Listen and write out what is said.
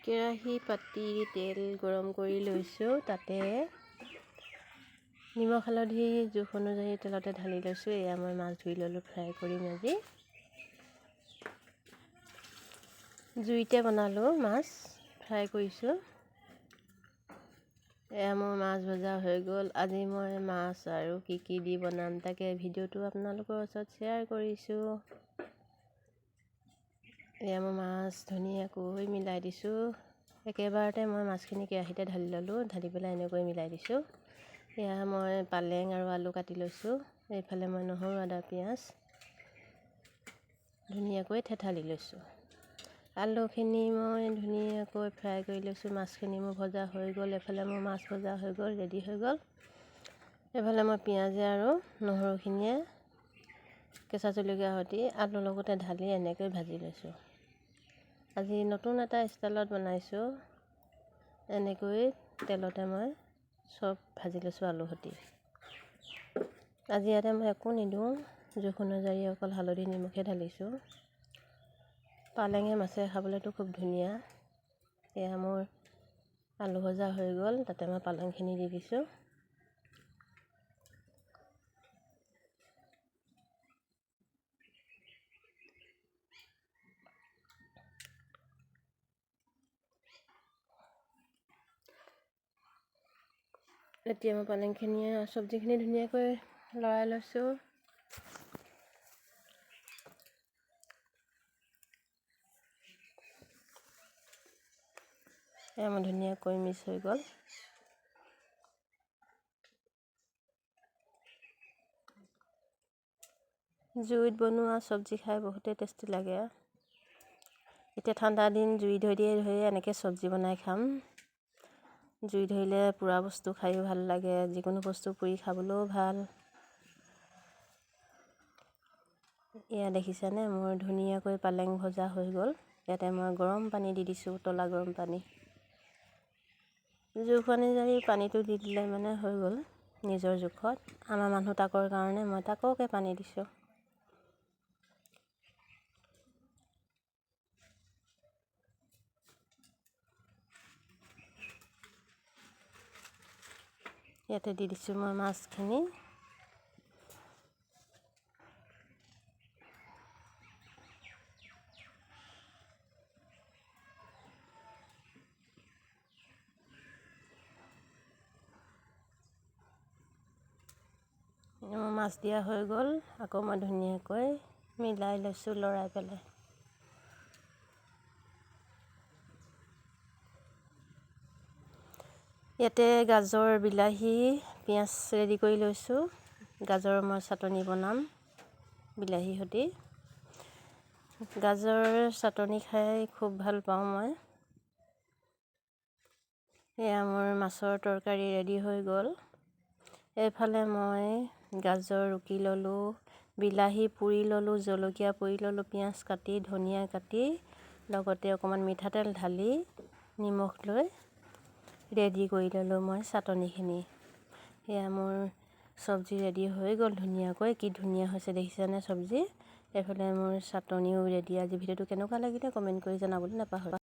কেৰাহী পাতি তেল গৰম কৰি লৈছোঁ। তাতে নিমখ হালধি জোখ অনুযায়ী তেলতে ঢালি লৈছোঁ। এয়া মই মাছ ধুই ল'লোঁ, ফ্ৰাই কৰিম আজি। জুইতে বনালোঁ, মাছ ফ্ৰাই কৰিছোঁ। এয়া মোৰ মাছ ভজা হৈ গ'ল। আজি মই মাছ আৰু কি দি বনাম তাকে ভিডিঅ'টো আপোনালোকৰ ওচৰত শ্বেয়াৰ কৰিছোঁ। এয়া মই মাছ ধুনীয়াকৈ মিলাই দিছোঁ। একেবাৰতে মই মাছখিনি কেৰাহীতে ঢালি ল'লোঁ, ঢালি পেলাই এনেকৈ মিলাই দিছোঁ। এয়া মই পালেং আৰু আলু কাটি লৈছোঁ। এইফালে মই নহৰু আদা পিঁয়াজ ধুনীয়াকৈ থেতালি লৈছোঁ। আলুখিনি মই ধুনীয়াকৈ ফ্ৰাই কৰি লৈছোঁ। মাছখিনি মোৰ ভজা হৈ গ'ল। এফালে মোৰ মাছ ভজা হৈ গ'ল, ৰেডি হৈ গ'ল। এফালে মই পিঁয়াজে আৰু নহৰুখিনিয়ে কেঁচা জলকীয়া সৈতে আলুৰ লগতে ঢালি এনেকৈ ভাজি লৈছোঁ। আজি নতুন এটা ষ্টাইলত বনাইছোঁ। এনেকৈ তেলতে মই চব ভাজি লৈছোঁ আলু সৈতে। আজি ইয়াতে মই একো নিদিওঁ, জোখ অনুযায়ী অকল হালধি নিমখে ঢালিছোঁ। পালেঙে মাছে খাবলৈতো খুব ধুনীয়া। এয়া মোৰ আলু ভজা হৈ গ'ল, তাতে মই পালেংখিনি দি দিছোঁ। এতিয়া মই পালেংখিনি চব্জিখিনি ধুনীয়াকৈ লৰাই লৈছোঁ। এয়া মোৰ ধুনীয়াকৈ মিক্স হৈ গ'ল। জুইত বনোৱা চব্জি খাই বহুতেই টেষ্টি লাগে। এতিয়া ঠাণ্ডা দিন, জুই ধৰি এনেকৈ চব্জি বনাই খাম। জুই ধৰিলে পোৰা বস্তু খায়ো ভাল লাগে, যিকোনো বস্তু পুৰি খাবলৈও ভাল। এয়া দেখিছেনে, মোৰ ধুনীয়াকৈ পালেং ভজা হৈ গ'ল। ইয়াতে মই গৰম পানী দি দিছোঁ, উতলা গৰম পানী। জোখ অনুযায়ী পানীটো দি দিলে মানে হৈ গ'ল নিজৰ জোখত। আমাৰ মানুহ তাকৰ কাৰণে মই তাকৰকৈ পানী দিছোঁ। ইয়াতে দি দিছোঁ মই মাছখিনি। মাছ দিয়া হৈ গ'ল। আকৌ মই ধুনীয়াকৈ মিলাই লৈছোঁ লৰাই পেলাই। ইয়াতে গাজৰ, বিলাহী, পিঁয়াজ ৰেডি কৰি লৈছোঁ। গাজৰৰ মই চাটনি বনাম বিলাহীৰ সৈতে। গাজৰ চাটনি খাই খুব ভাল পাওঁ মই। এয়া মোৰ মাছৰ তৰকাৰী ৰেডি হৈ গ'ল। এইফালে মই গাজৰ ৰুকি ল'লোঁ, বিলাহী পুৰি ল'লোঁ, জলকীয়া পুৰি ল'লোঁ, পিঁয়াজ কাটি, ধনিয়া কাটি, লগতে অকণমান মিঠাতেল ঢালি নিমখ লৈ ৰেডি কৰি ল'লোঁ মই চাটনিখিনি। এয়া মোৰ চব্জি ৰেডি হৈ গ'ল ধুনীয়াকৈ। কি ধুনীয়া হৈছে দেখিছেনে চব্জি। এইফালে মোৰ চাটনিও ৰেডি। আজি ভিডিঅ'টো কেনেকুৱা লাগিলে কমেণ্ট কৰি জনাবলৈ নাপাহৰিব।